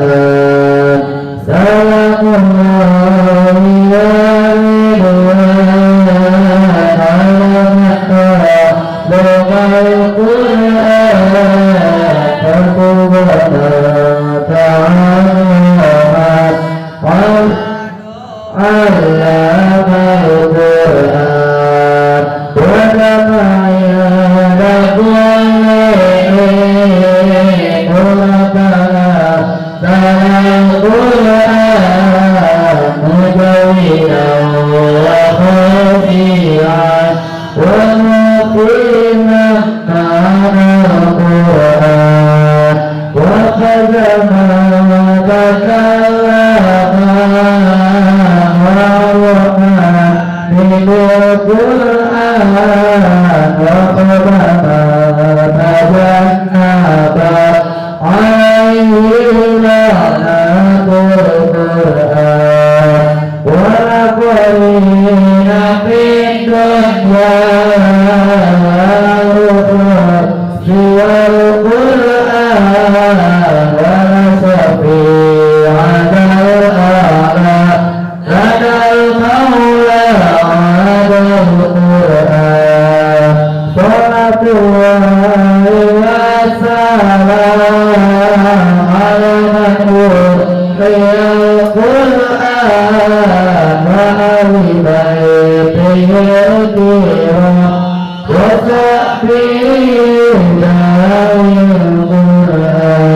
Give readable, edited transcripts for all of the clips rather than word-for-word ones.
Allah Qur'an wa qadama tajannaba alaihi la'natul Qur'an wa qarina fid dunya siwal Qur'an wa nasafi adal a'la radal maula adal Qur'an salatullahi wa salam ala man uriyal Qur'an wa ali baitihi al-kiram wa sahbihi dawil Qur'an.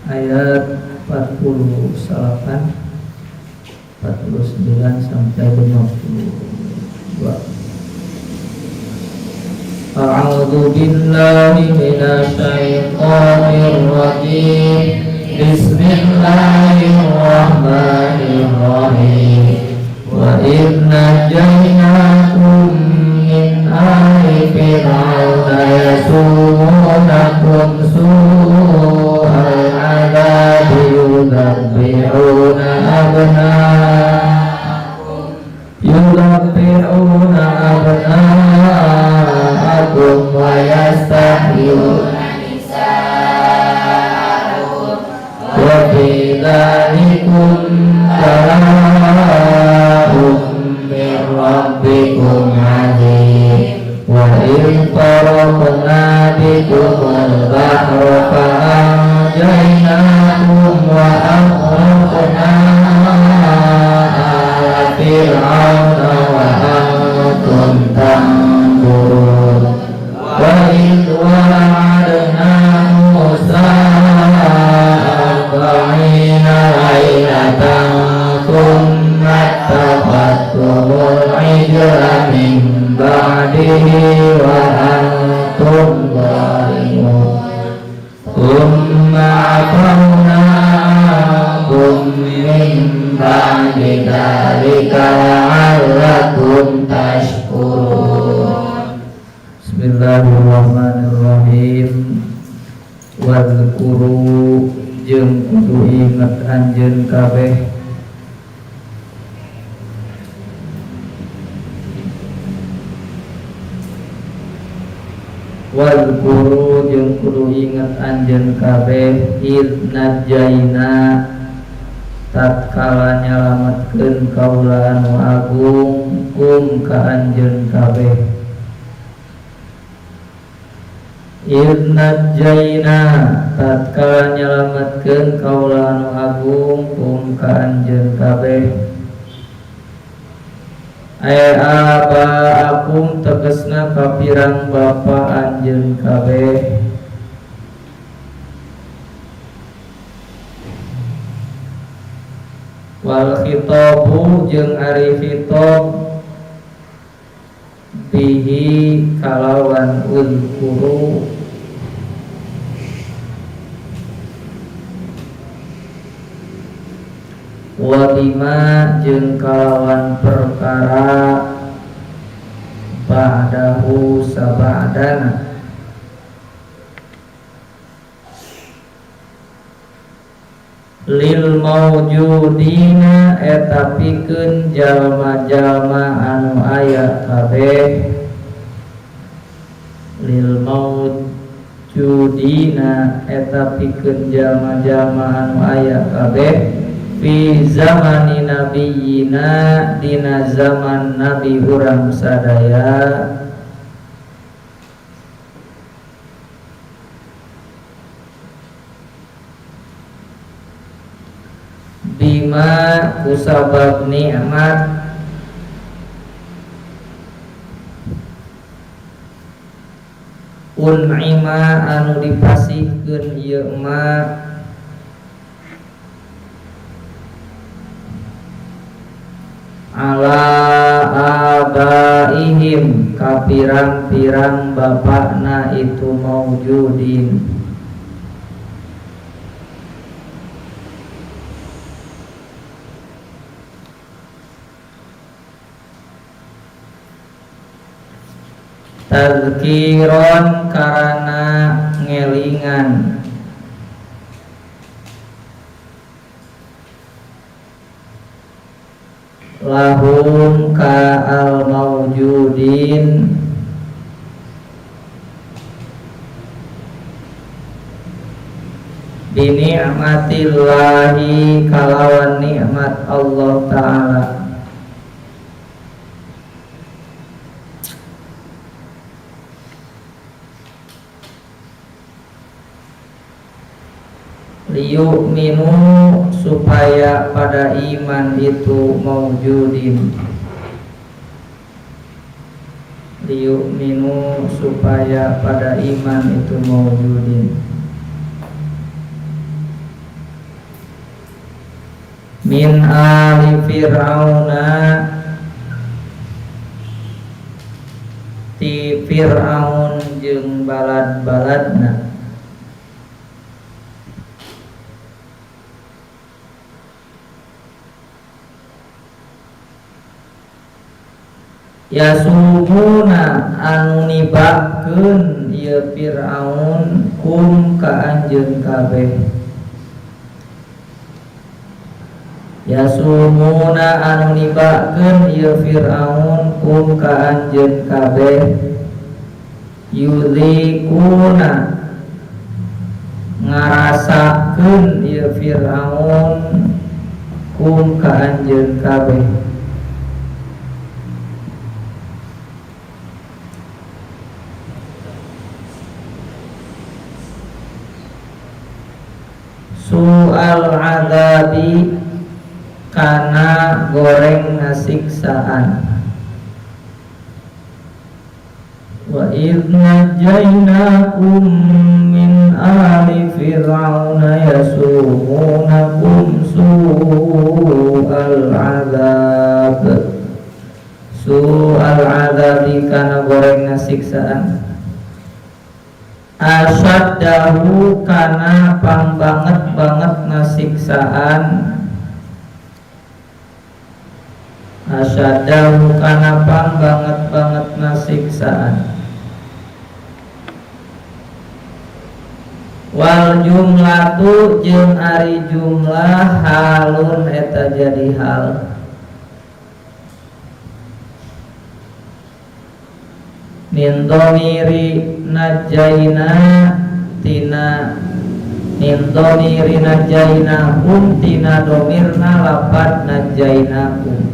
Ayat 48, 49 sampai 52. A'udzu billahi minasy syaithanir rajim. Bismillahirrahmanirrahim. Wa idh najaynakum min ali fir'auna yasumunakum su'al adzabi yudabbi'una abna'akum wa yastahyuna nisa'akum wa fi dzalikum bala'un min rabbikum 'adzim. Wa in faraqna bikumul bahra fa'anjaynakum wa aghraqna ala fir'auna wa antum tanzurun. Wa idh wa'adna Musa 40 laylatan thumma ittakhadhtumul 'ijla min ba'dihi wa antum zalimun. Thumma 'afawna 'ankum min ba'di dzalika la'allakum tashkurun. Bismillahirrahmanirrahim. Wadhkuru jeung kudu inget anjeun kabeh wadhkuru jeung kudu inget anjeun kabeh id najaina tatkala nyalametkeun kaula anu agung kum ka anjeun kabeh. Id najaina tatkala nyalametkeun kaula anu agung kum ka anjeun kabeh. Aba akum tegesna kapirang bapa anjeun kabeh. Wal khitabu jeung ari khitab bihi kalawan uzkuru wa bima jeung kalawan perkara ba'dahu sabadana lil maujudina eta pikeun jalma-jalma anu aya kabeh. Lil maujudina eta pikeun jalma-jalma anu aya kabeh fi zamani nabiyina dina zaman nabi urang sadaya. Bima kusabab nikmat un'ima anu dipasihkeun ieu ma ala abaihim ka pirang-pirang bapakna itu maujudin. Tazkiron karana ngelingan, lahum ka al maujudin bini'matillahi kalawan nikmat Allah Ta'ala. Liyu'minu supaya pada iman itu maujudin, liyu'minu supaya pada iman itu maujudin. Min ali fir'auna ti Fir'aun jeung balad-baladna. Yasumuna anu nibakeun ieu Fir'aun kum ka anjeun kabeh. Yasumuna anu nibakeun ieu Fir'aun kum ka anjeun kabeh. Yuzikuna ngarasakeun ieu Fir'aun kum ka anjeun kabeh. Su'al adabi kana goreng siksaan. Wa idh najaynakum min ali fir'auna yasumunakum su'al adab. Su'al adabi kana goreng siksaan. Asyaddahu kana pang banget nasiksaan. Asyaddahu kana pang banget nasiksaan. Wal jumlatu jeung ari jumlah halun eta jadi hal. Min dhamiri najayna tina min dhamiri najaynahum tina dhamirna lafad najaynahum.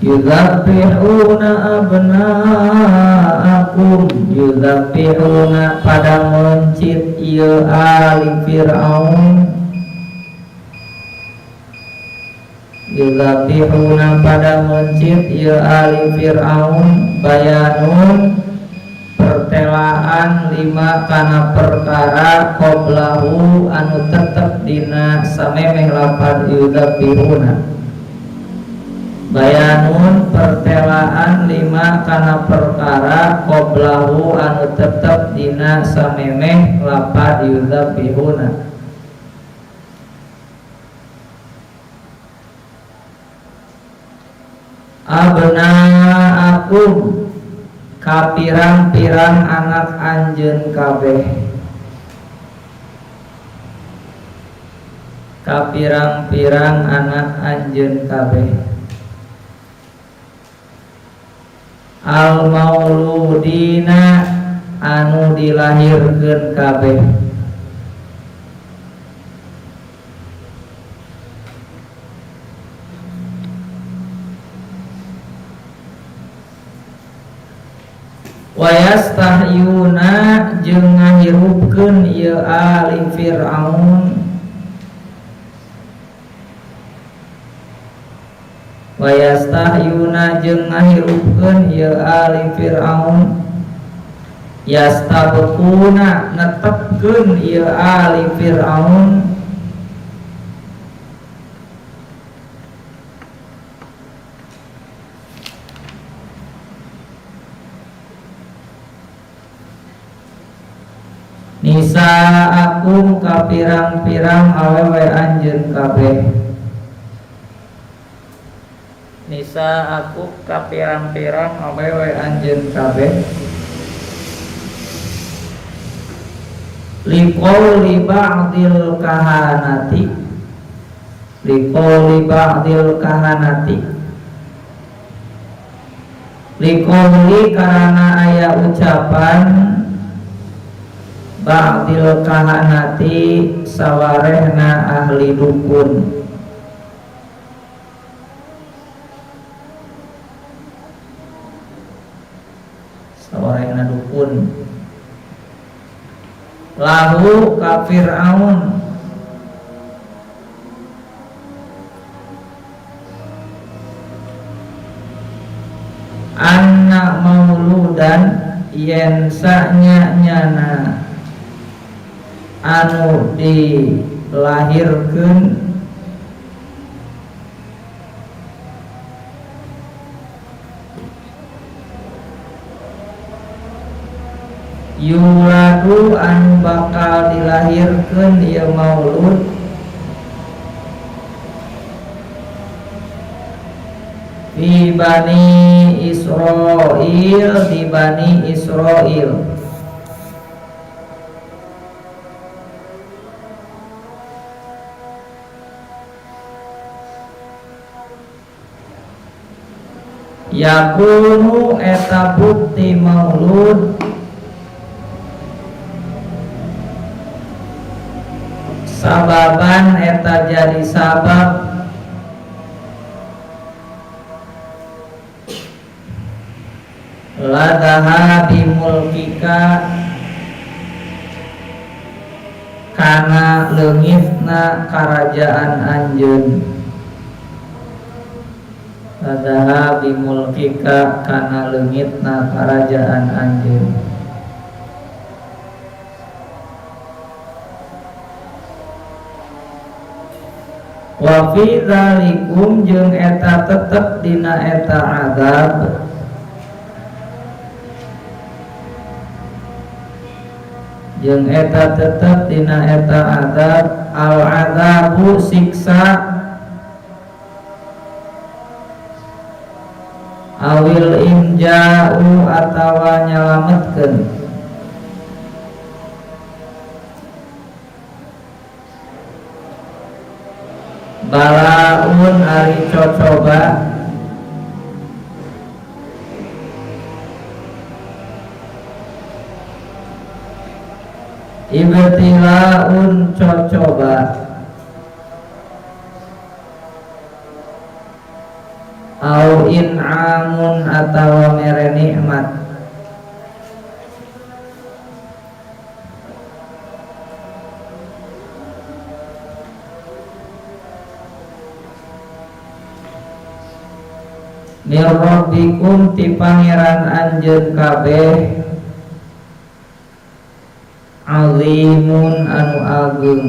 Yuzabbihuna abna'akum, yuzabbihuna pada mencit ieu ali Fir'aun. Yuzabbihuna pada mencit ieu ali Fir'aun. Bayanun pertelaan lima kana perkara qoblahu anu tetep dina samemeh lapad yuzabbihuna. Bayanun pertelaan lima kana perkara qoblahu anu tetep dina samemeh lapad yuzabbihuna. Abna'akum ka pirang-pirang anak anjeun kabeh. Ka pirang-pirang anak anjeun kabeh. Al mauludina anu dilahirkeun kabeh. Wa yastahyuna jeung ngahirupkeun ieu ali Fir'aun wa yastahyuna jeung ngahirupkeun ieu ali Fir'aun yastabquna netepkeun ieu ali Fir'aun nisa akum ka pirang-pirang awewe anjeun kabeh nisa aku ka pirang-pirang awewe anjeun kabeh liqauli ba'dil kahanati liqauli ba'dil kahanati liqauli karana aya ucapan ba'dil kahanati sawarehna ahli dukun sawarehna dukun lahu ka Fir'aun anna mauludan yen sanya-nyana anu dilahirkeun yuladu an bakal dilahirkeun ieu maulud fi bani Israil di bani Israil yakunu eta bukti maulud sababan eta jadi sabab ladaha bimulkika kana leungitna karajaan anjeun ladaha bimulkika kana leungitna karajaan anjeun wa fi dzalikum jeung eta tetep dina eta azab jeung eta tetep dina eta azab al azabu siksa awil inja'u atawa nyalametkeun balaun ari cocoba ibtilaun cocoba au in'amun atawa mere nikmat min rabbikum ti pangeran anjeun kabeh alimun anu agung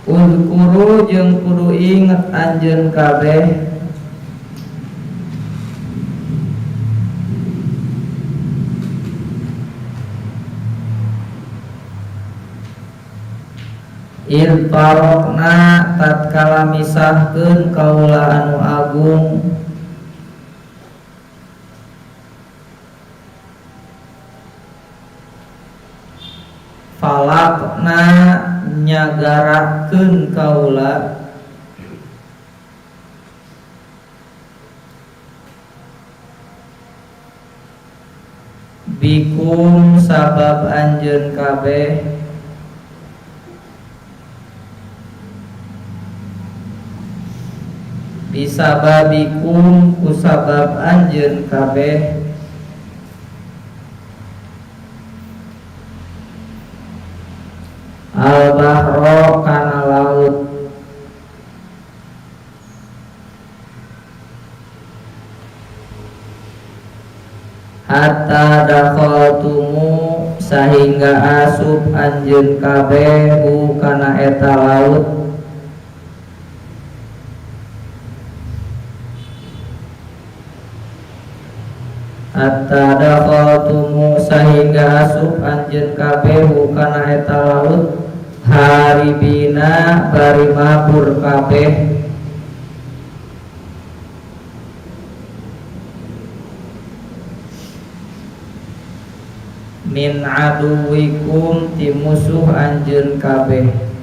Udkuru jeung kudu inget anjeun kabeh ilparokna tatkala misahkeun kaula anu agung falakna nyagarakeun kaula bikum sabab anjeun kabeh bisababikum kusabab anjeun kabeh al-bahro kana laut hatta dakhaltumu sahingga asup anjeun kabeh hu kana eta laut hatta dakhaltumu sahingga asup anjeun kabeh hu kana eta laut haribina bari mabur kabeh min aduwikum ti musuh anjeun kabeh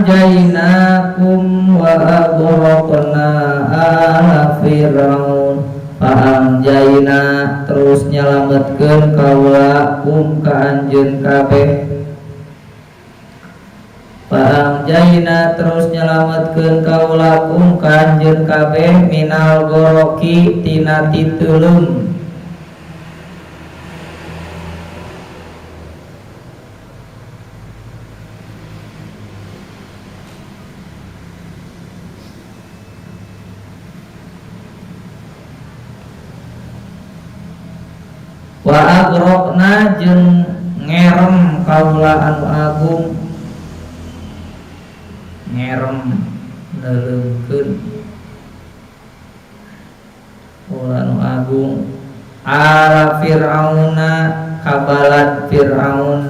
fa'anjaynakum wa aghraqna ala fir'aun fa'anjayna terus nyalametkeun kaula kum ka anjeun kabeh Fa'amjaina terus nyelametkeun kaula kum ka anjeun kabeh minal goroki tina titeulung wa agrokna jeung ngerem kaula anu agung ngerem neleungkeun kaula anu agung ala fir'auna kabalat fir'aun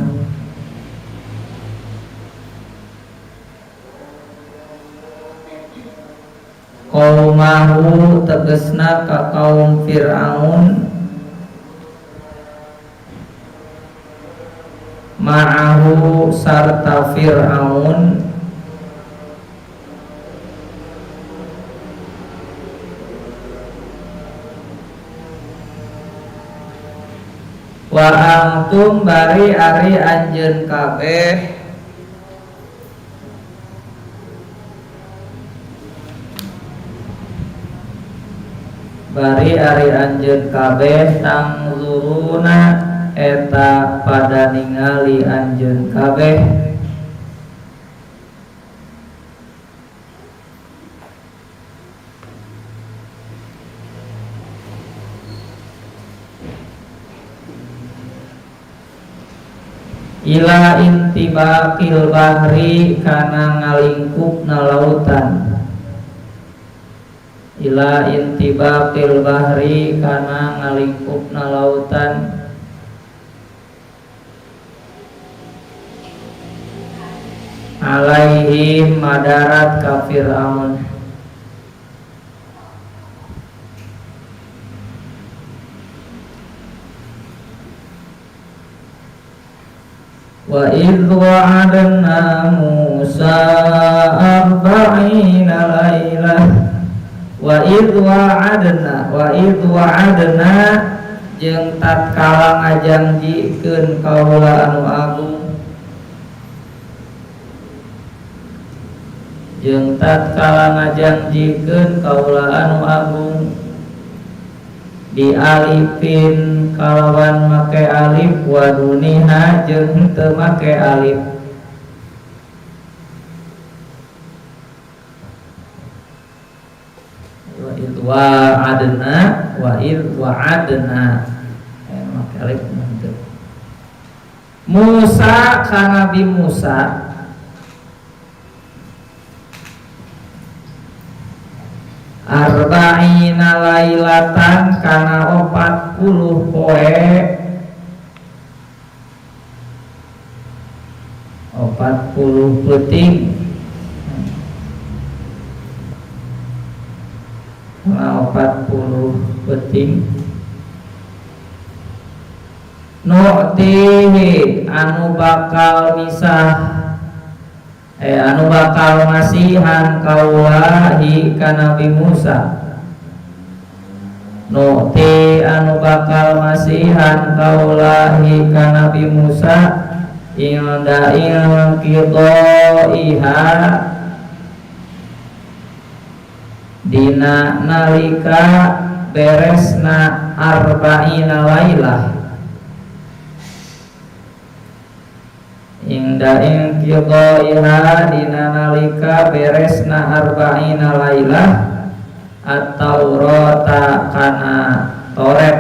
qaumahu tegesna ka kaum fir'aun ma'ahu sarta fir'aun wa antum bari ari anjeun kabeh bari ari anjeun kabeh tangzuruna eta pada ningali anjeun kabeh ila intibaqil bahri kana ngalingkupna lautan ila intibaqil bahri kana ngalingkupna lautan alaihim madarat ka Fir'aun wa idh wa'adna Musa arba'ina lailah wa idh wa'adna jeung tatkala ngajanjikeun kaula anu agung jeung tatkala ngajanjikeun kaula anu agung dialifin kalawan make alif wa duniha jeung teu make alif wa adna make alif teu Musa kana Nabi Musa arba'ina lailatan kana 40 poe 40 peuting kana 40 peuting nu'tihi anu bakal misah anu bakal ngasihan kaula hi ka Nabi Musa nuti anu bakal masihan kaulahi ka Nabi Musa inda iha dina nalika beresna arba'ina lailah inda iha dina nalika beresna arba'ina lailah at-taurata kana Taurat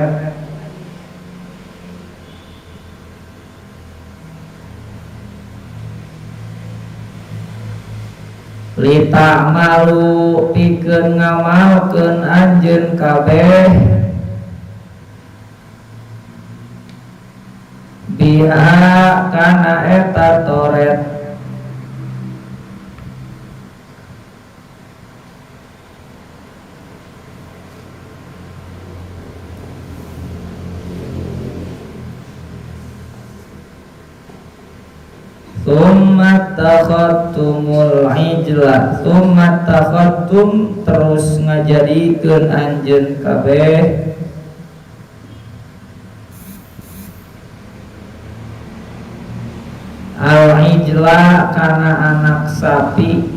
lita malu pikeun ngamalkeun anjeun kabeh biha kana eta Taurat summa takhadtumul ijla summa takhadtum terus ngajadikeun anjeun kabeh al ijla kana anak sapi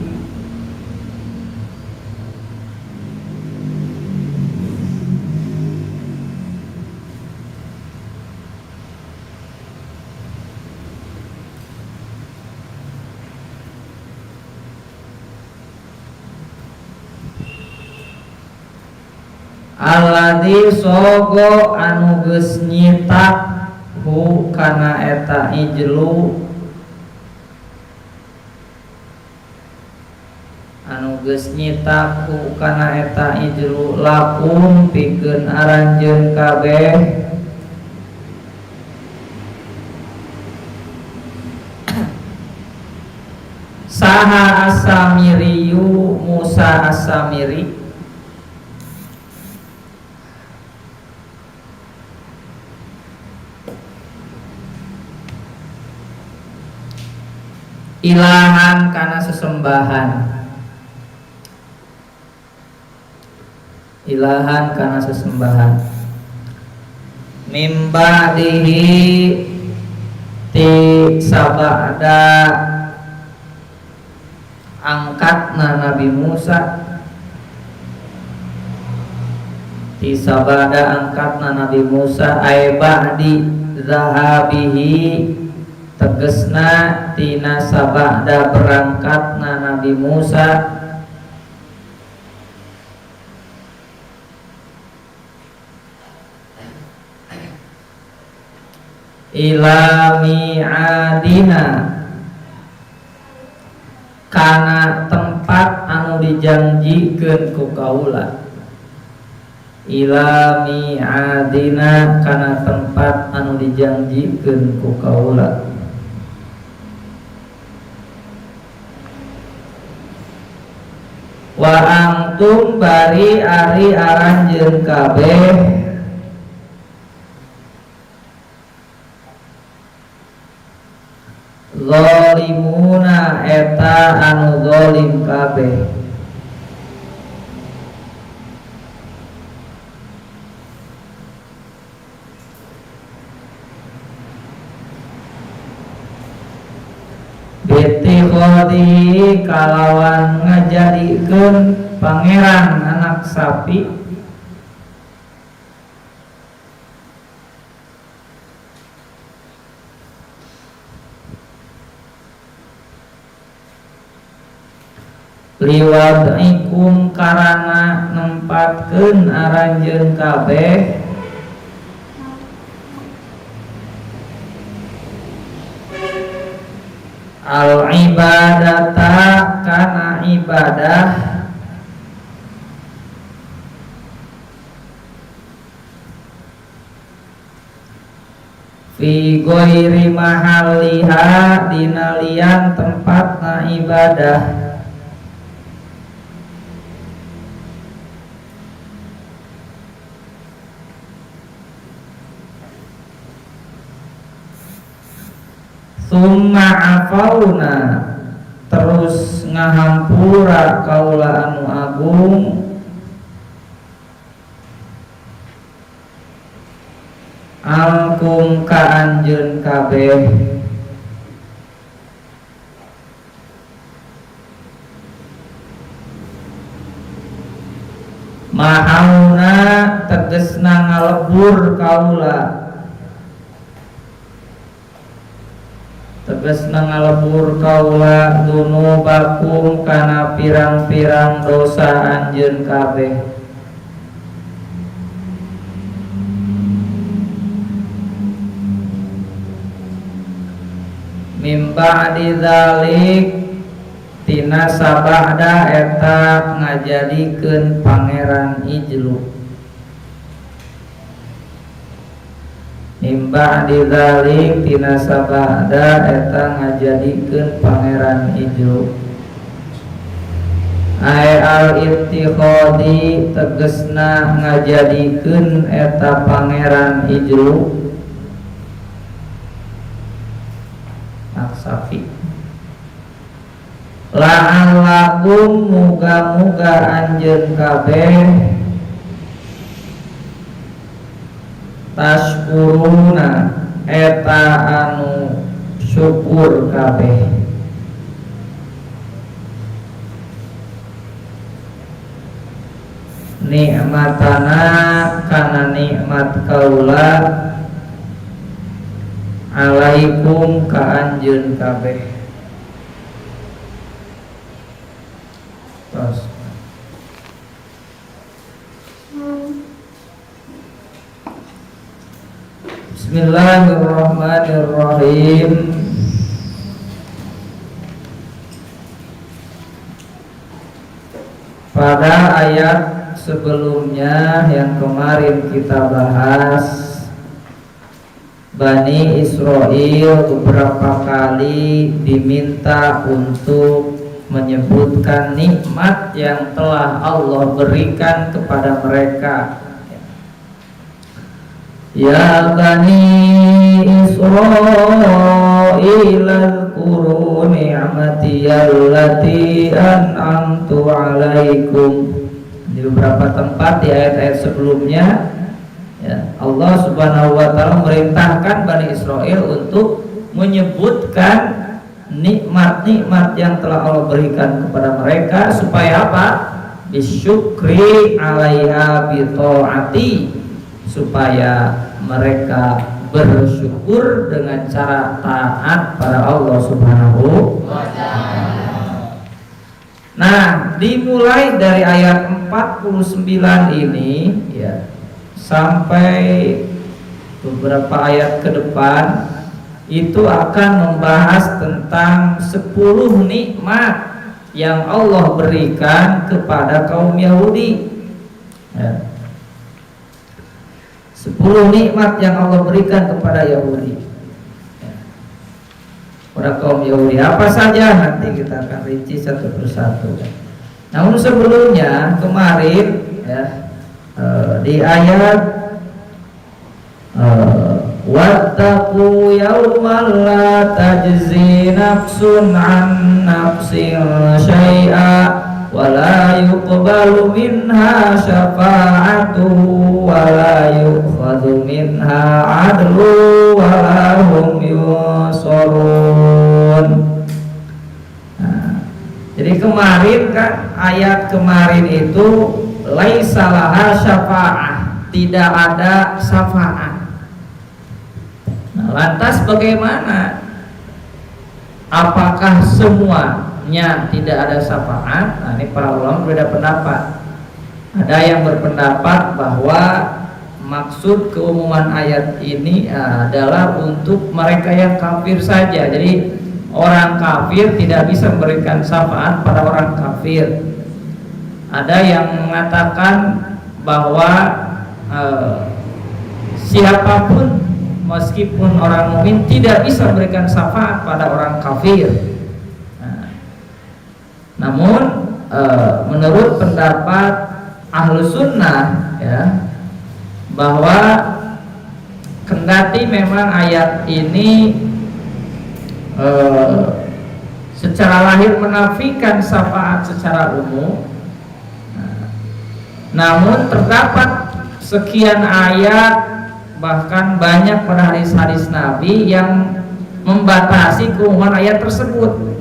alladzi sogo anu geus nyitak hu kana eta ijlu anu geus nyitak hu kana eta ijlu lakum pikeun aranjeun kabeh saha asamiriyu Musa asamiri ilahan kana sesembahan ilahan kana sesembahan mimba dihi ti sabada angkatna Nabi Musa ti sabada angkatna Nabi Musa ay ba'di zahabihi tegesna tina sabada berangkatna Nabi Musa ila mi'adina kana tempat anu dijanjikeun ku kaula ila mi'adina kana tempat anu dijanjikeun ku kaula wa antum bari ari aranjeun kabeh zalimuna eta anu zalim kabeh khodi kalawan ngajadikeun pangeran anak sapi liwad'ikum karana nempatkeun aranjeun kabeh al ibadata kana ibadah fi ghairi mahalliha dina lian tempatna ibadah summa afauna terus ngahampura kaula anu agung angkum ka anjeun kabeh mahauna tegesna ngalebur kaula dunubakum kana pirang-pirang dosa anjeun kabeh mim ba'di dzalik tina sabada eta ngajadikeun pangeran ijlu mimba didzalik tina sabada eta ngajadikeun pangeran ijlu ai al ittikhadi tegesna ngajadikeun eta pangeran ijlu aksafi la'allakum muga-muga anjeun kabeh tashkuruna eta anu syukur kabeh nikmatana kana nikmat kaula alaikum ka anjeun kabeh. Terus Bismillahirrahmanirrahim. Pada ayat sebelumnya yang kemarin kita bahas, Bani Israel beberapa kali diminta untuk menyebutkan nikmat yang telah Allah berikan kepada mereka. Ya Bani Israel azkuru ni'mati allati an'amtu alaikum. Di beberapa tempat di ayat-ayat sebelumnya ya, Allah Subhanahu wa taala memerintahkan Bani Israel untuk menyebutkan nikmat-nikmat yang telah Allah berikan kepada mereka supaya apa? Bisyukri 'alaiha bi ta'ati, supaya mereka bersyukur dengan cara taat pada Allah Subhanahu wa taala. Nah, dimulai dari ayat 49 ini ya sampai beberapa ayat ke depan itu akan membahas tentang 10 nikmat yang Allah berikan kepada kaum Yahudi ya. 10 nikmat yang Allah berikan kepada Yahudi ya. Pada kaum Yahudi apa saja nanti kita akan rinci satu persatu. Namun sebelumnya kemarin ya, di ayat wattaqu yawman la tajzi nafsun an nafsin syai'a wa la yuqbalu minha syafa'atu wa la yukhadhu minha 'adlu wa la hum yunsarun. Nah, jadi kemarin kan ayat kemarin itu laisa laha syafa'ah, tidak ada syafaat. Nah, lantas bagaimana? Apakah semuanya tidak ada syafaat? Nah, ini para ulama berbeda pendapat. Ada yang berpendapat bahwa maksud keumuman ayat ini adalah untuk mereka yang kafir saja. Jadi orang kafir tidak bisa memberikan syafaat pada orang kafir. Ada yang mengatakan bahwa siapapun meskipun orang mukmin tidak bisa memberikan syafaat pada orang kafir. Namun menurut pendapat ahlu sunnah ya, bahwa kendati memang ayat ini secara lahir menafikan syafaat secara umum, namun terdapat sekian ayat bahkan banyak pada hadis-hadis Nabi yang membatasi keumuman ayat tersebut.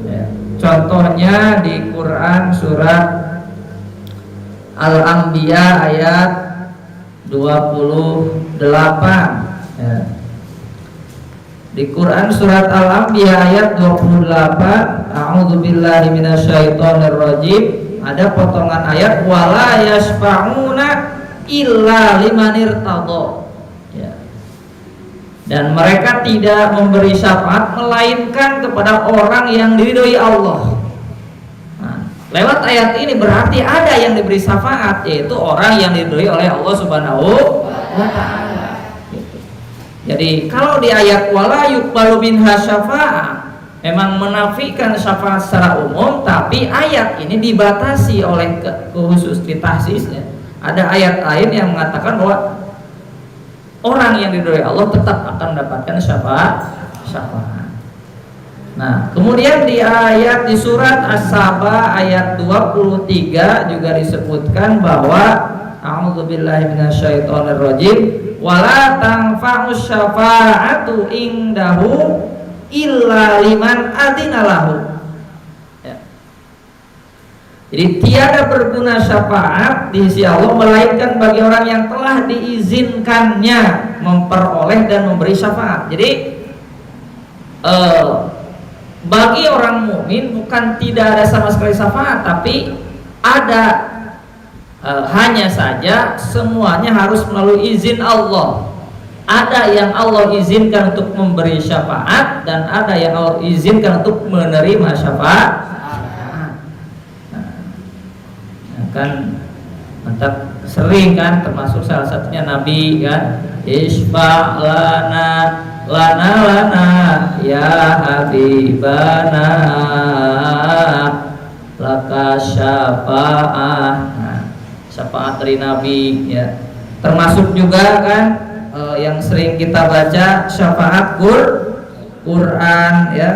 Contohnya di Quran surat Al-Anbiya ayat 28. Di Quran surat Al-Anbiya ayat 28, a'udzubillahi minasyaitonirrajim, ada potongan ayat wala yashfa'una illa liman irtadha. Dan mereka tidak memberi syafaat melainkan kepada orang yang diridhoi Allah. Nah, lewat ayat ini berarti ada yang diberi syafaat, yaitu orang yang diridhoi oleh Allah Subhanahu wa ta'ala. Jadi kalau di ayat wala yuqbalu minha syafa'ah memang menafikan syafaat secara umum, tapi ayat ini dibatasi oleh khusus ditahsisnya. Ada ayat lain yang mengatakan bahwa orang yang diridhoi Allah tetap akan mendapatkan syafaat. Nah, kemudian di ayat di surat As-Saba ayat 23 juga disebutkan bahwa a'udzubillahi minasyaitonirrajim wala tanfa'us syafa'atu indahu illa liman adzina lahu. Jadi tiada berguna syafaat di sisi Allah melainkan bagi orang yang telah diizinkannya memperoleh dan memberi syafaat. Jadi bagi orang mukmin bukan tidak ada sama sekali syafaat, tapi ada, hanya saja semuanya harus melalui izin Allah. Ada yang Allah izinkan untuk memberi syafaat dan ada yang Allah izinkan untuk menerima syafaat. Kan mantap, sering kan, termasuk salah satunya Nabi kan, isfa lana ya habibana laka syafa'ah. Nah, syafaat dari Nabi ya. Termasuk juga kan yang sering kita baca syafaat Quran ya.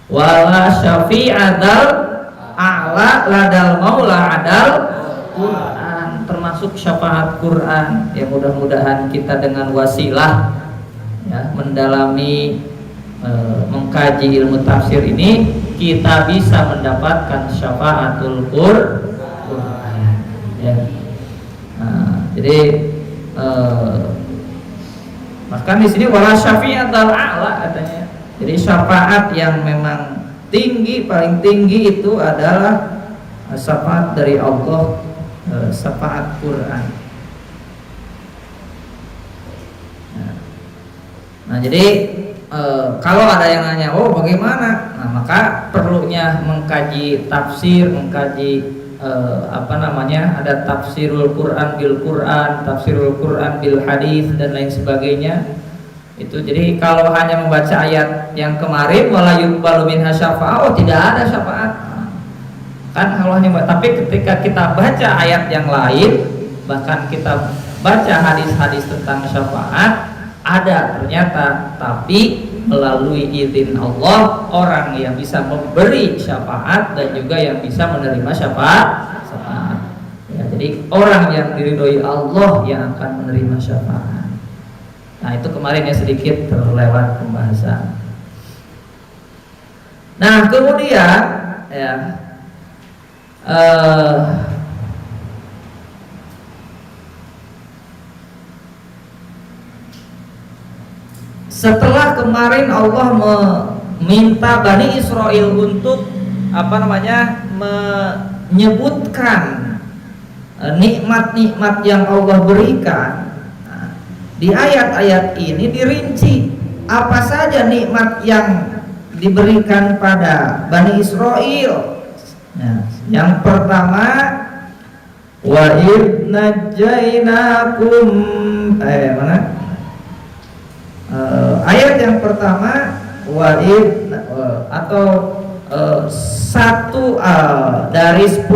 Wala syafi'adal a'la ladal maula adal Quran, termasuk syafaat Quran. Ya mudah-mudahan kita dengan wasilah ya mendalami mengkaji ilmu tafsir ini kita bisa mendapatkan syafaatul Quran ya. Nah, jadi bahkan di sini wala syafi'atal a'la katanya. Jadi syafaat yang memang tinggi, paling tinggi itu adalah syafaat dari Allah, syafaat Quran. Nah, jadi kalau ada yang nanya, oh bagaimana? Nah, maka perlunya mengkaji tafsir, mengkaji ada tafsirul Quran bil Quran, tafsirul Quran bil hadis dan lain sebagainya. Itu jadi kalau hanya membaca ayat yang kemarin wala yuqbalu minha syafa'ah, oh tidak ada syafaat. Kan kalau hanya, tapi ketika kita baca ayat yang lain, bahkan kita baca hadis-hadis tentang syafaat, ada ternyata, tapi melalui izin Allah orang yang bisa memberi syafaat dan juga yang bisa menerima syafaat. Ya, jadi orang yang diridhoi Allah yang akan menerima syafaat. Nah, itu kemarin ya sedikit terlewat pembahasan. Nah, kemudian ya setelah kemarin Allah meminta Bani Israel untuk menyebutkan nikmat-nikmat yang Allah berikan. Di ayat-ayat ini dirinci apa saja nikmat yang diberikan pada Bani Israel. Nah, yang pertama wa id najainakum ayat yang pertama wa id satu dari 10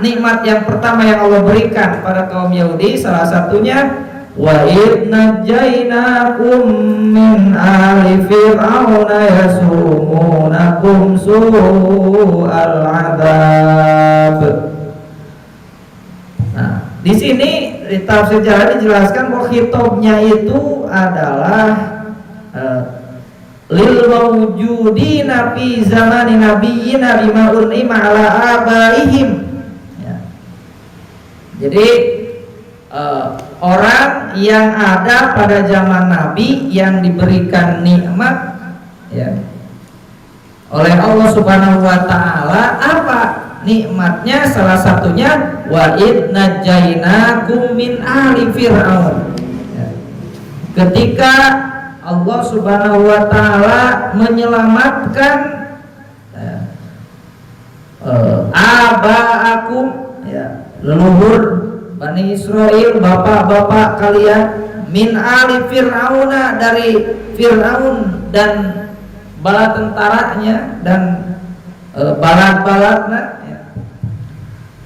nikmat yang pertama yang Allah berikan pada kaum Yahudi, salah satunya wa id najainakum min ali fir'auna yasumunakum su'al adzab. Nah, di sini di tafsir Jalalain dijelaskan bahwa khitabnya itu adalah lil mawjudina fi zamani nabiyina bima un'ima ala abaihim. Ya. Jadi orang yang ada pada zaman Nabi yang diberikan nikmat ya oleh Allah Subhanahu wa taala. Apa nikmatnya? Salah satunya wa id najainakum min ali fir'aun. Ya. Ketika Allah Subhanahu wa taala menyelamatkan abaakum ya, leluhur Bani Israel, bapak-bapak kalian, min ali fir'auna, dari Fir'aun dan bala tentaranya dan balat-balatna ya.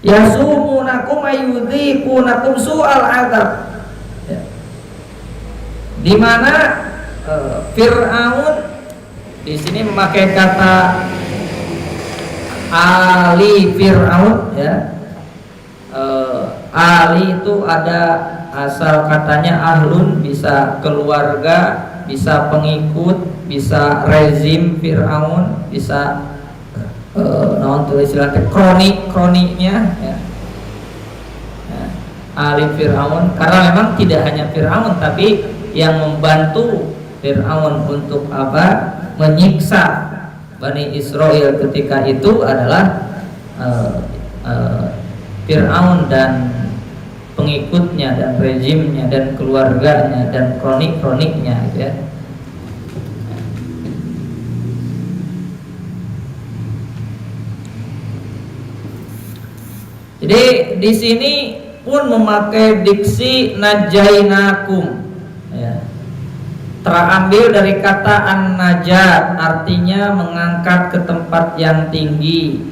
Yasumunakum ayyudhikunakum su'al adab ya. Di mana Fir'aun di sini memakai kata ali Fir'aun ya. Ali itu ada asal katanya ahlun, bisa keluarga, bisa pengikut, bisa rezim Fir'aun, bisa naon tulis istilahnya kroniknya ya. Ali Fir'aun, karena memang tidak hanya Fir'aun tapi yang membantu Fir'aun untuk apa? Menyiksa Bani Israel ketika itu adalah Fir'aun dan pengikutnya dan rezimnya dan keluarganya dan kronik-kroniknya gitu ya. Jadi di sini pun memakai diksi najainakum ya. Terambil dari kata an-najat, artinya mengangkat ke tempat yang tinggi.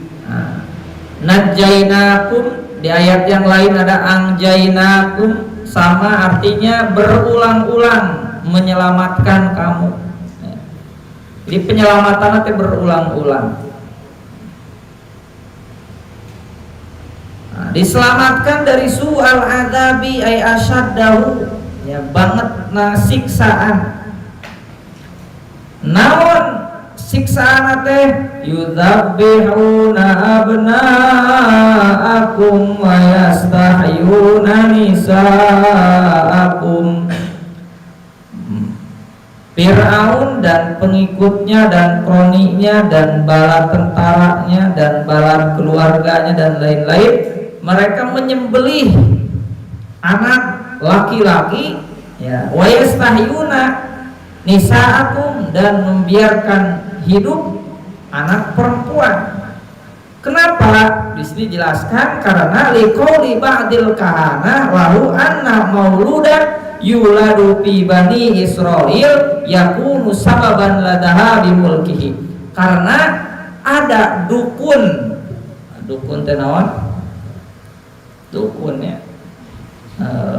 Najainakum di ayat yang lain ada angjainakum, sama artinya berulang-ulang menyelamatkan kamu. Jadi penyelamatan itu berulang-ulang. Diselamatkan dari su'al adabi ay asyaddahu ya, banget siksaan. Naon siksaan teh? Yudzabbihuna abna'akum wa yastahyuna nisa'akum. Fir'aun dan pengikutnya dan kroniknya dan bala tentaranya dan bala keluarganya dan lain-lain, mereka menyembelih anak laki-laki ya, wa yastahyuna nisa'akum, dan membiarkan hidup anak perempuan. Kenapa? Di sini jelaskan karena liqauli ba'dil kahana lahu anna mauludan yuladu fi bani Israil yakunu sababan ladaha bimulkihi. Karena ada dukun teh naon? Dukun ya.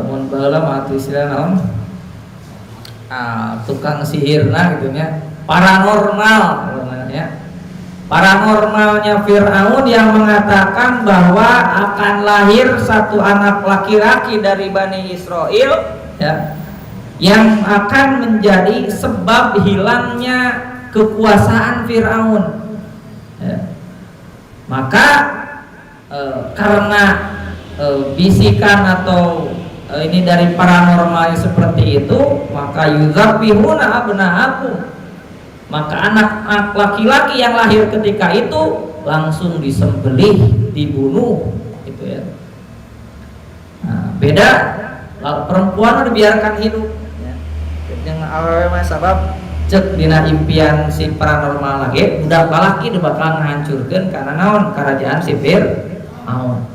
Mun baheula mah istilah naon? Tukang sihirna gitu ya. Paranormal ya. Paranormalnya Fir'aun yang mengatakan bahwa akan lahir satu anak laki-laki dari Bani Israel ya, yang akan menjadi sebab hilangnya kekuasaan Fir'aun ya. Maka karena bisikan atau ini dari paranormal seperti itu, maka yuzabbihuna abna'akum, maka anak laki-laki yang lahir ketika itu langsung disembelih, dibunuh gitu ya. Nah, beda perempuan dibiarkan hidup ya. Yang awewe mah sabab cek dina impian si paranormal lagi budak balaki udah bakal ngahancurkeun karena naon? Kerajaan si Fir'aun.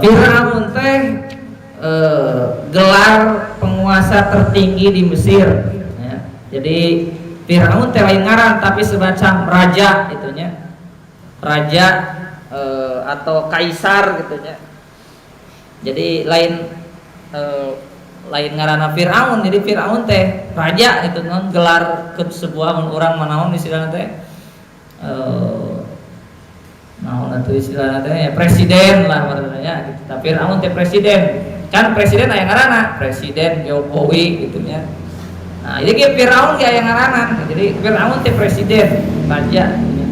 Fir'aun teh gelar penguasa tertinggi di Mesir ya. Jadi Fir'aun teh lain ngaran tapi semacam raja itunya, raja atau kaisar gitunya. Jadi lain ngaranna Fir'aun, jadi Fir'aun teh raja itu non, gelar ke sebuah orang manaon istilahna teh Nah, nanti istilahnya teh presiden lah maksudnya gitu. Tapi Firaun teh presiden. Kan presiden aya ngaranna, Presiden Jokowi gitu ya. Nah, jadi Firaun ge aya ngaranna. Jadi Firaun teh presiden, raja gitu ya.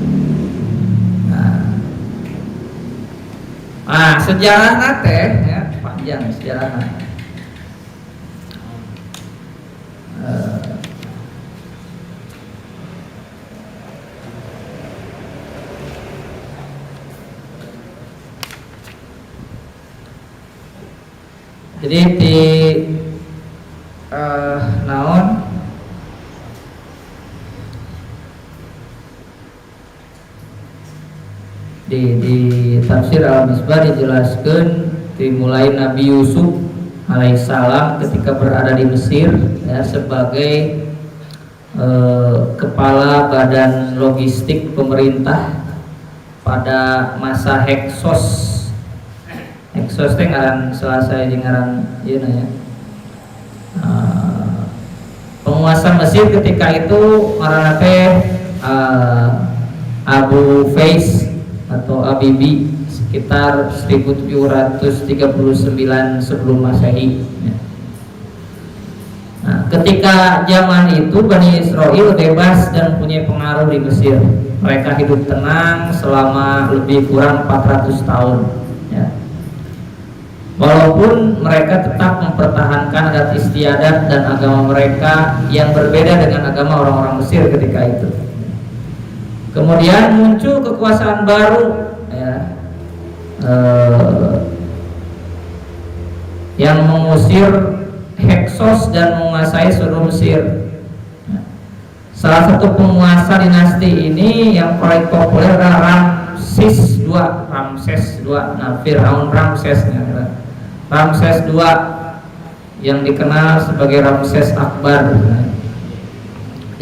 Nah, sejarahna teh ya, panjang sejarahna. Jadi di naon di tafsir Al-Misbah dijelaskan dimulai Nabi Yusuf alaihissalam ketika berada di Mesir ya, sebagai kepala badan logistik pemerintah pada masa Heksos. Heksos teh ngaran Selasa jeung ngaran ieu ya. Penguasa Mesir ketika itu ngaranna teh Abu Faiz atau Abibi sekitar 1739 sebelum Masehi. Nah, ketika zaman itu Bani Israel bebas dan punya pengaruh di Mesir. Mereka hidup tenang selama lebih kurang 400 tahun. Ya. Walaupun mereka tetap mempertahankan adat istiadat dan agama mereka yang berbeda dengan agama orang-orang Mesir ketika itu. Kemudian muncul kekuasaan baru ya, yang mengusir Heksos dan menguasai seluruh Mesir. Salah satu penguasa dinasti ini yang paling populer adalah Ramses II. Nah, Firaun Ramses II yang dikenal sebagai Ramses Akbar.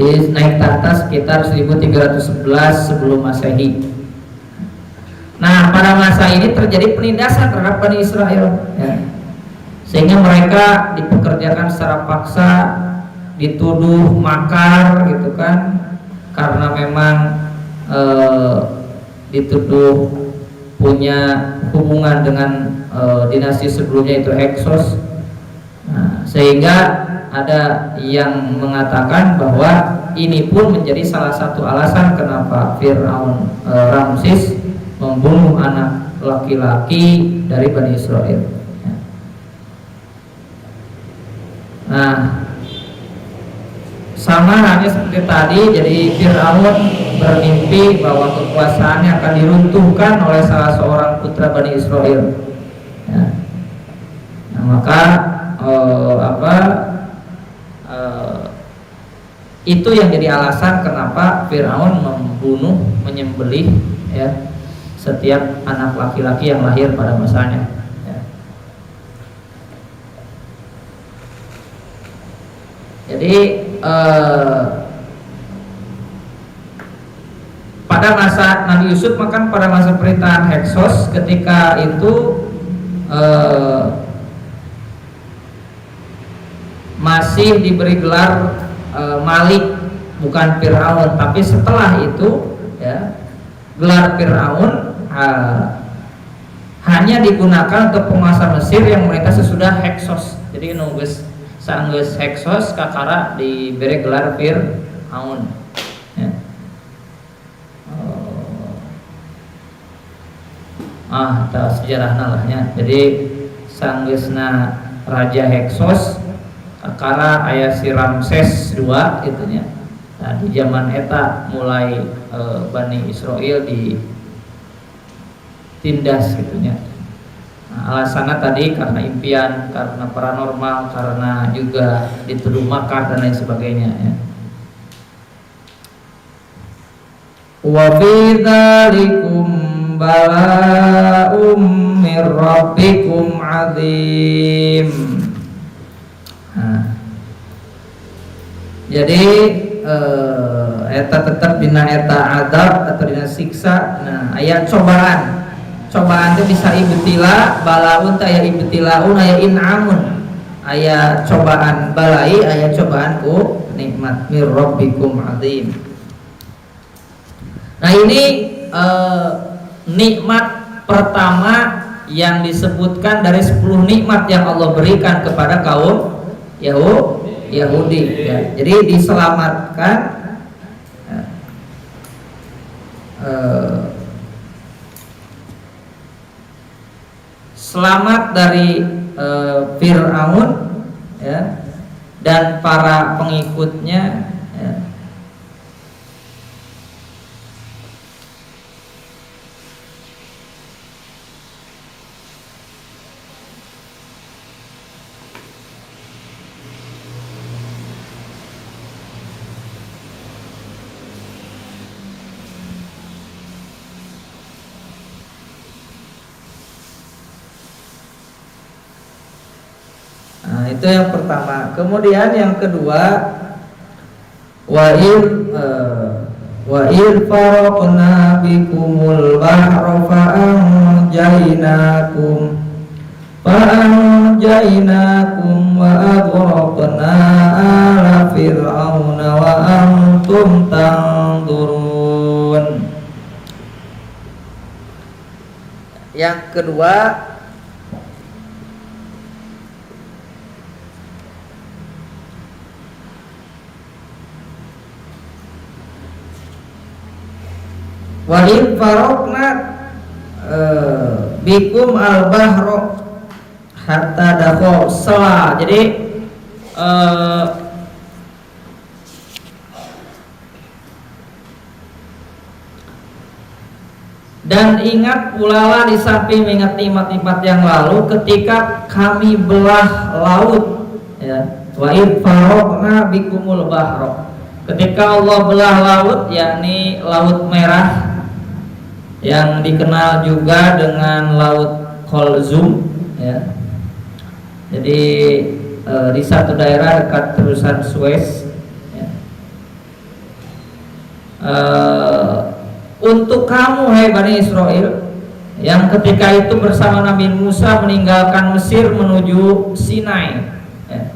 Naik tahta sekitar 1311 sebelum Masehi. Nah, pada masa ini terjadi penindasan terhadap Bani Israel ya. Sehingga mereka dipekerjakan secara paksa, dituduh makar gitu kan, karena memang dituduh punya hubungan dengan dinasti sebelumnya itu Heksos. Nah, sehingga ada yang mengatakan bahwa ini pun menjadi salah satu alasan kenapa Firaun Ramses membunuh anak laki-laki dari Bani Israel. Nah, sama halnya seperti tadi, jadi Firaun bermimpi bahwa kekuasaannya akan diruntuhkan oleh salah seorang putra Bani Israel. Ya. Nah, maka itu yang jadi alasan kenapa Firaun membunuh, menyembelih ya setiap anak laki-laki yang lahir pada masanya. Ya. Jadi pada masa Nabi Yusuf, maka pada masa pemerintahan Heksos ketika itu masih diberi gelar Malik, bukan Firaun. Tapi setelah itu ya, gelar Firaun hanya digunakan untuk penguasa Mesir yang mereka sesudah Heksos. Jadi nunggus sanggeus Heksos kakara diberi gelar Firaun ya. Itu sejarahna lah ya. Jadi sanggeusna Raja Heksos kakara aya si Ramses II gitu nya. Nah, di zaman eta mulai Bani Israel ditindas gitu nya. Nah, alasannya tadi karena impian, karena paranormal, karena juga dituduh makar dan lain sebagainya ya. Wa fi dzalikum bala'um mir rabbikum 'adzim. Nah, jadi eta tetap dina eta adab atau dina siksa. Nah, aya cobaan itu bisa ibtila, balaun teh aya ibtilaun, aya in'amun, aya cobaan balai, aya cobaan ku nikmat mir rabbikum 'adzim. Nah, ini nikmat pertama yang disebutkan dari 10 nikmat yang Allah berikan kepada kaum Yahudi ya. Jadi diselamatkan selamat dari Fir'aun ya, dan para pengikutnya ya. Nah, itu yang pertama. Kemudian yang kedua, wa il faraqna bikumul bahra fa anjaynakum wa aghraqna ala fir'auna wa antum tanzurun. Yang kedua, wa in faraqna bikum al-bahra hatta dakho sala. Jadi dan ingat pula di samping mengingat nikmat-nikmat yang lalu ketika kami belah laut ya. Wa in faraqna bikumul bahra, ketika Allah belah laut, yakni Laut Merah yang dikenal juga dengan Laut Kulzum ya. Jadi di satu daerah dekat terusan Suez ya. Untuk kamu hai Bani Israel yang ketika itu bersama Nabi Musa meninggalkan Mesir menuju Sinai ya.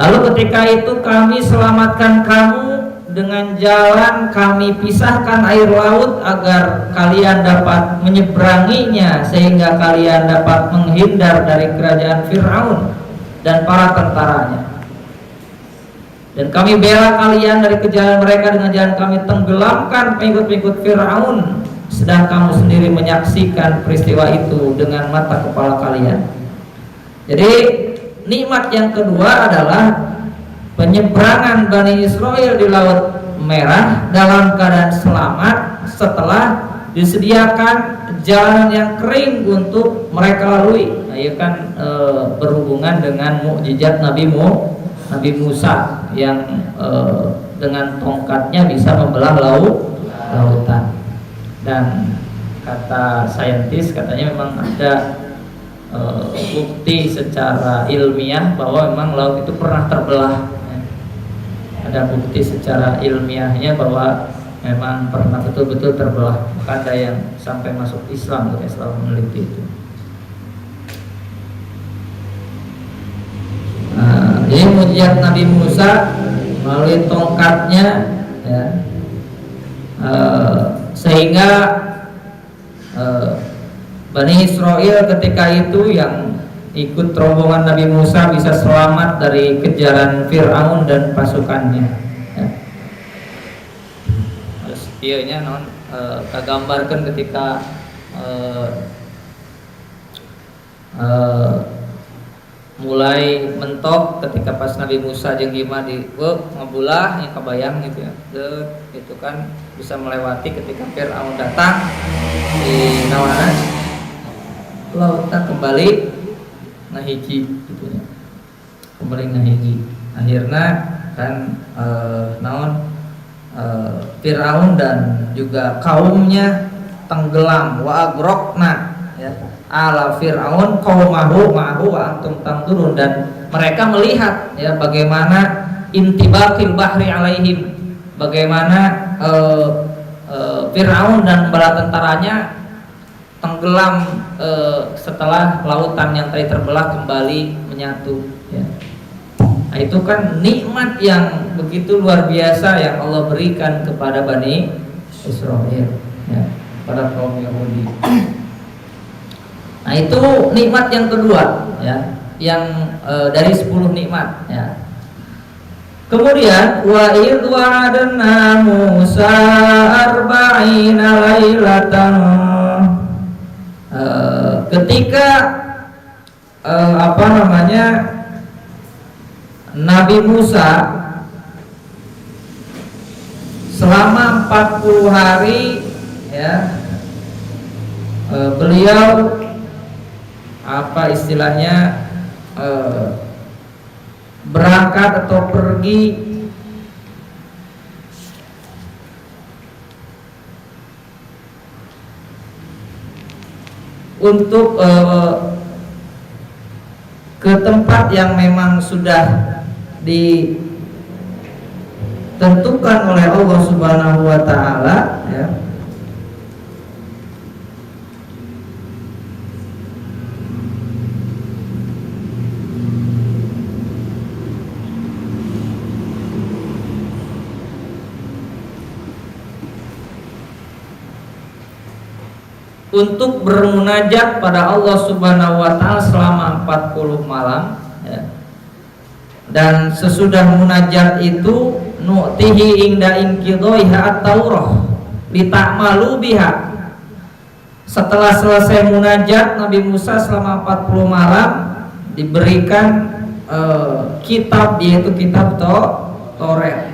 Lalu ketika itu kami selamatkan kamu dengan jalan, kami pisahkan air laut agar kalian dapat menyeberanginya sehingga kalian dapat menghindar dari kerajaan Fir'aun dan para tentaranya. Dan kami bela kalian dari kejaran mereka dengan jalan kami tenggelamkan pengikut-pengikut Fir'aun, sedang kamu sendiri menyaksikan peristiwa itu dengan mata kepala kalian. Jadi nikmat yang kedua adalah penyeberangan Bani Israel di Laut Merah dalam keadaan selamat setelah disediakan jalan yang kering untuk mereka lalui. Nah, ini kan berhubungan dengan mukjizat Nabi Musa yang dengan tongkatnya bisa membelah lautan. Dan kata saintis katanya memang ada bukti secara ilmiah bahwa memang laut itu pernah terbelah. Ada bukti secara ilmiahnya bahwa memang pernah betul-betul terbelah. Maka ada yang sampai masuk Islam ketika selalu meneliti itu. Ini mukjizat Nabi Musa melalui tongkatnya ya, sehingga Bani Israel ketika itu yang ikut rombongan Nabi Musa bisa selamat dari kejaran Fir'aun dan pasukannya ya. Terus ianya non kagambarkan ketika mulai mentok ketika pas Nabi Musa jeung Hima di ngebulah yang kebayang gitu ya. Itu kan bisa melewati ketika Fir'aun datang di nawana lautan kembali ngahiji gitu ya. Kembali ngahiji. Akhirnya kan Fir'aun dan juga kaumnya tenggelam wa agrokna ya. Ala Fir'aun qaumahu ma'hu wa antum tanzurun, dan mereka melihat ya bagaimana intibaqil bahri alaihim, bagaimana Fir'aun dan bala tentaranya tenggelam setelah lautan yang tadi terbelah kembali menyatu ya. Nah, itu kan nikmat yang begitu luar biasa yang Allah berikan kepada Bani Israel ya. pada kaum Yahudi. Nah, itu nikmat yang kedua ya, yang dari 10 nikmat ya. Kemudian wa idh wa'adna Musa arba'ina lailatan, ketika Nabi Musa selama 40 hari ya, beliau istilahnya berangkat atau pergi untuk ke tempat yang memang sudah ditentukan oleh Allah Subhanahu wa taala ya. Untuk bermunajat pada Allah Subhanahu wa taala selama 40 malam ya. Dan sesudah munajat itu nu'tihi inda inqidaiha at-taurah lita'malu biha. Setelah selesai munajat, Nabi Musa selama 40 malam diberikan kitab, yaitu kitab Taurat.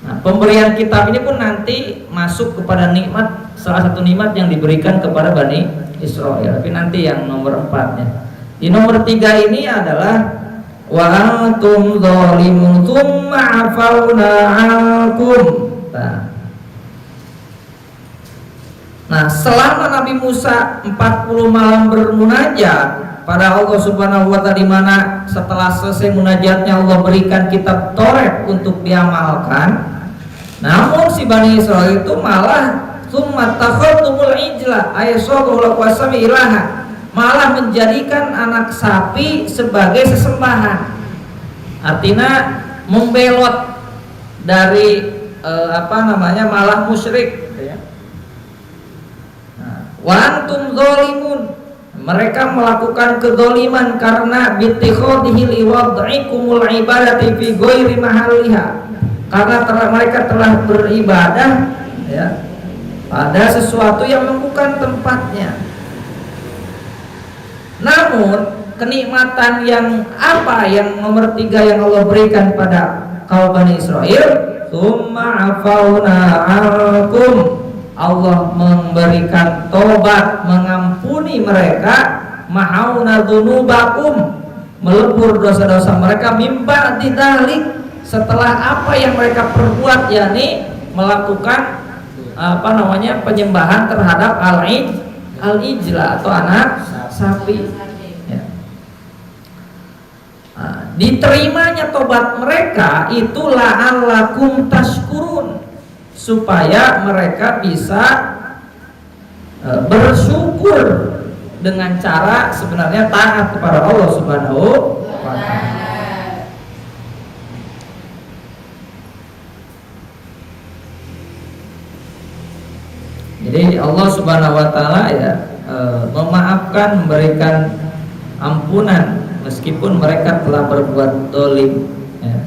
Nah, pemberian kitab ini pun nanti masuk kepada nikmat, salah satu nikmat yang diberikan kepada Bani Israel. Tapi nanti yang nomor 4-nya. Di nomor 3 ini adalah wa antum dzalimun tsumma afauna ankum. Nah, selama Nabi Musa 40 malam bermunajat pada Allah Subhanahu wa taala, di mana setelah selesai munajatnya Allah berikan kitab Taurat untuk diamalkan. Namun si Bani Israel itu malah tsumma takhadtumul ijla ayasadu wasami ilaha, malah menjadikan anak sapi sebagai sesembahan. Artinya membelot dari malah musyrik ya. Wa antum dzalimun, mereka melakukan kedzaliman karena bittikhadhihi liwad'ikumul ibadati fi ghairi mahalliha, karena mereka telah beribadah ya pada sesuatu yang bukan tempatnya. Namun kenikmatan yang nomor 3 yang Allah berikan pada kaum Bani Israel, tsumma afauna ankum, Allah memberikan tobat, mengampuni mereka, mahauna dzunubakum, melebur dosa-dosa mereka, mimba didalik, setelah apa yang mereka perbuat, yakni melakukan penyembahan terhadap al-ijla atau anak sapi ya. Nah, diterimanya tobat mereka itu la'allakum tashkurun, supaya mereka bisa bersyukur dengan cara sebenarnya taat kepada Allah Subhanahu wa taala. Jadi Allah Subhanahu wa taala ya memaafkan, memberikan ampunan meskipun mereka telah berbuat dolim ya.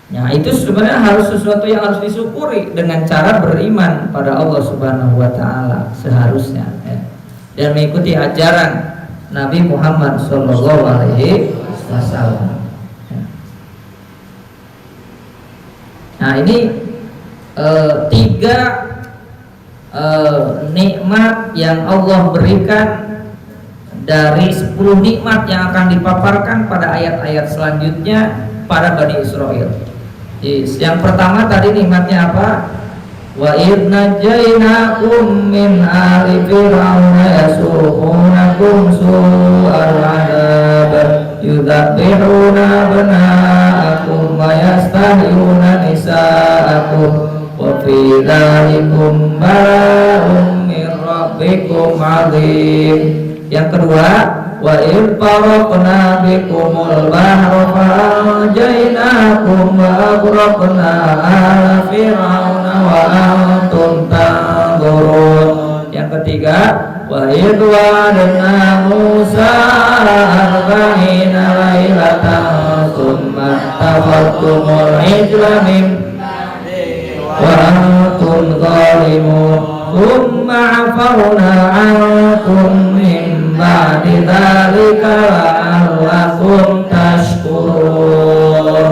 Nah, itu sebenarnya harus sesuatu yang harus disyukuri dengan cara beriman pada Allah Subhanahu wa taala seharusnya ya. Dan mengikuti ajaran Nabi Muhammad sallallahu alaihi wasallam ya. Nah, ini 3 nikmat yang Allah berikan dari 10 nikmat yang akan dipaparkan pada ayat-ayat selanjutnya pada Bani Israel. Yang pertama tadi nikmatnya apa? Wa idh najainakum min ali fir'auna yasuqunakum su'al 'adzab yudzabbihuna abna'akum wa yastahyuna nisa'akum wa fi dzalikum bala'un min rabbikum 'adzim. Yang kedua, wa in faraqna bikumul bahra fa'anjaynakum wa aghraqna ala fir'auna wa antum tanzurun. Yang ketiga, wa idh wa'adna Musa arba'ina lailatan tsumma tafattumul ijla min wa antum zalimun thumma 'afawna 'ankum min ba'di dzalika la'allakum tashkurun.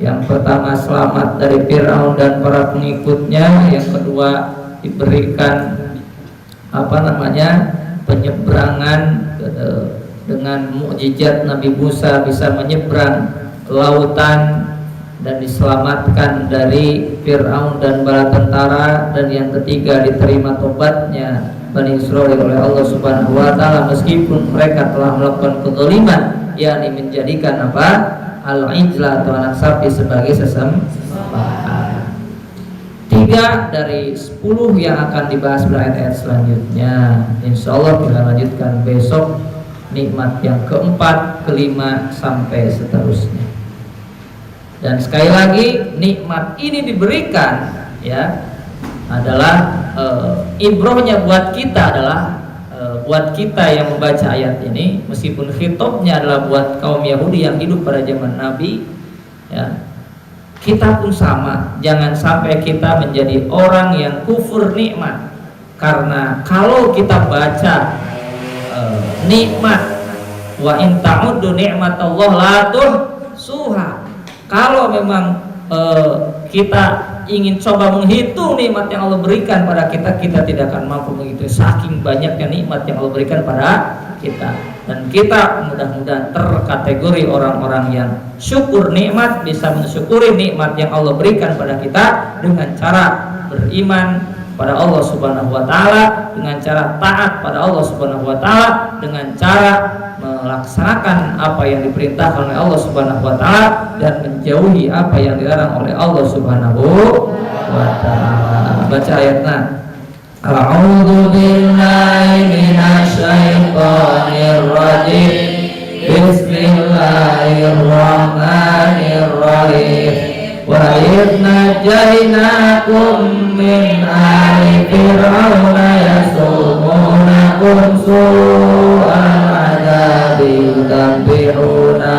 Yang pertama selamat dari Fir'aun dan para pengikutnya, yang kedua diberikan penyeberangan dengan mukjizat Nabi Musa bisa menyeberang lautan dan diselamatkan dari Fir'aun dan bala tentara. Dan yang ketiga diterima tobatnya Bani Israil oleh Allah Subhanahu wa taala meskipun mereka telah melakukan kezaliman, yakni menjadikan al-ijla atau anak sapi sebagai sesembahan. 3 dari 10 yang akan dibahas pada ayat-ayat selanjutnya. Insya Allah kita lanjutkan besok nikmat yang keempat, kelima sampai seterusnya. Dan sekali lagi nikmat ini diberikan adalah ibrohnya buat kita adalah buat kita yang membaca ayat ini, meskipun khitabnya adalah buat kaum Yahudi yang hidup pada zaman Nabi, kita pun sama. Jangan sampai kita menjadi orang yang kufur nikmat. Karena kalau kita baca nikmat, wa in ta'uddu ni'matallah la tuhsuha. Kalau memang kita ingin coba menghitung nikmat yang Allah berikan pada kita, kita tidak akan mampu menghitung saking banyaknya nikmat yang Allah berikan pada kita. Dan kita mudah-mudahan terkategori orang-orang yang syukur nikmat, bisa mensyukuri nikmat yang Allah berikan pada kita dengan cara beriman pada Allah Subhanahu wa taala, dengan cara taat pada Allah Subhanahu wa taala, dengan cara melaksanakan apa yang diperintahkan oleh Allah Subhanahu wa taala dan menjauhi apa yang dilarang oleh Allah Subhanahu wa taala. Baca ayatnya. A'udzu billahi minasy syaithanir rajim. Bismillahirrahmanirrahim. Wa idh najaynakum min ali fir'auna yasumunakum su'al 'adzabi yudabbihuna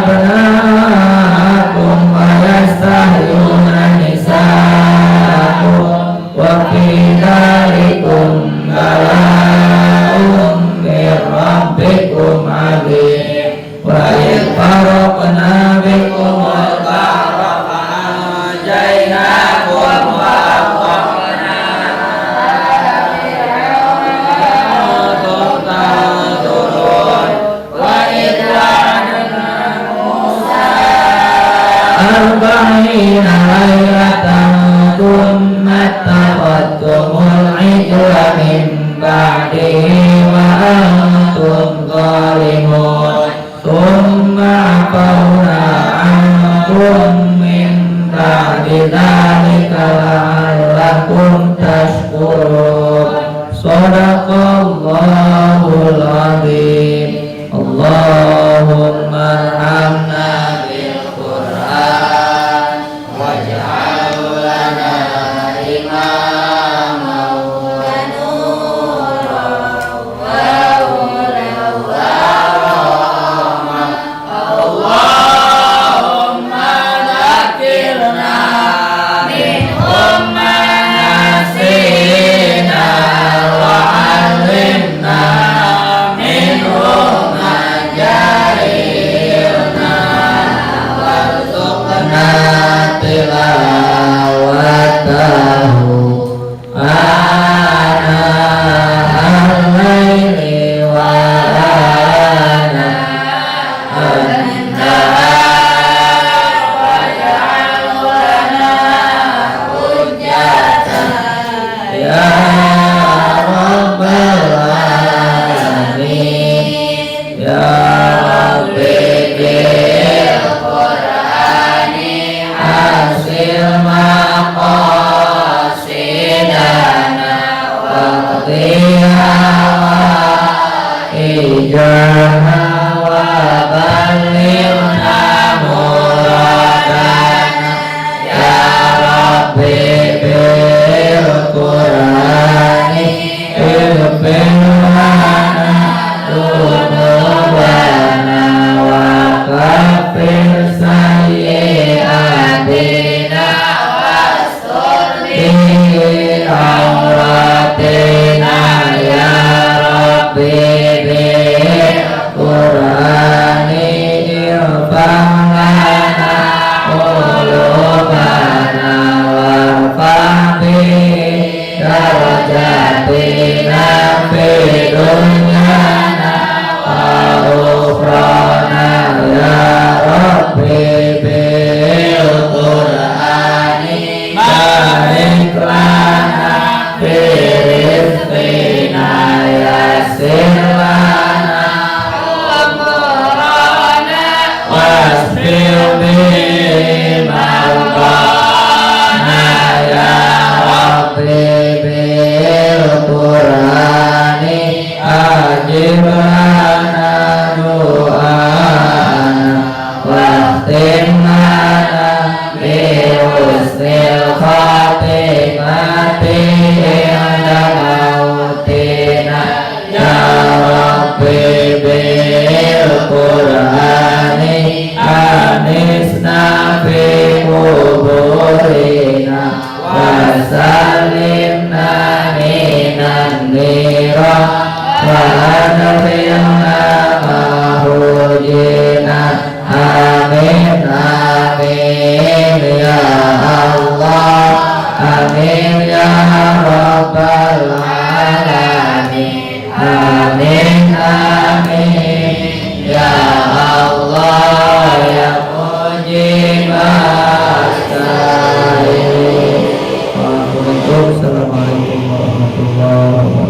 abna'akum wa yastahyuna nisa'akum wa fi dzalikum bala'un min rabbikum 'adzim. Wa idh faraqna bikumul bahra fa'anjaynakum wa aghraqna ala fir'auna tanzurun. Wa idh wa'adna Musa arba'ina lailatan thumma tafattumul ijla min ba'dihi wa antum zalimun. Thumma 'afawna 'ankum min ba'di dzalika la'allakum tashkurun. Shadaqallahul 'azim. Allahumma arhamna bil Qur'an waj'al lana imaman wa nuran wa hudan wa rahmah. Allahumma dzakirna minhum ma nasina wa 'allimna minhum ma jahilna warzuqna tilawatahu ana al-laili wa ana an-nahar waj'al lana hujjatan ya rabbal alamin. Ya Rabbi bil Qur'ani hasil maqasidana wa qdi wa adkhilna ma'ahul jinnah. Amin amin ya Allah, amin ya Rabbal alamin. Amin amin ya Allah ya mujibas sa'ilin. Assalamualaikum warahmatullahi wabarakatuh.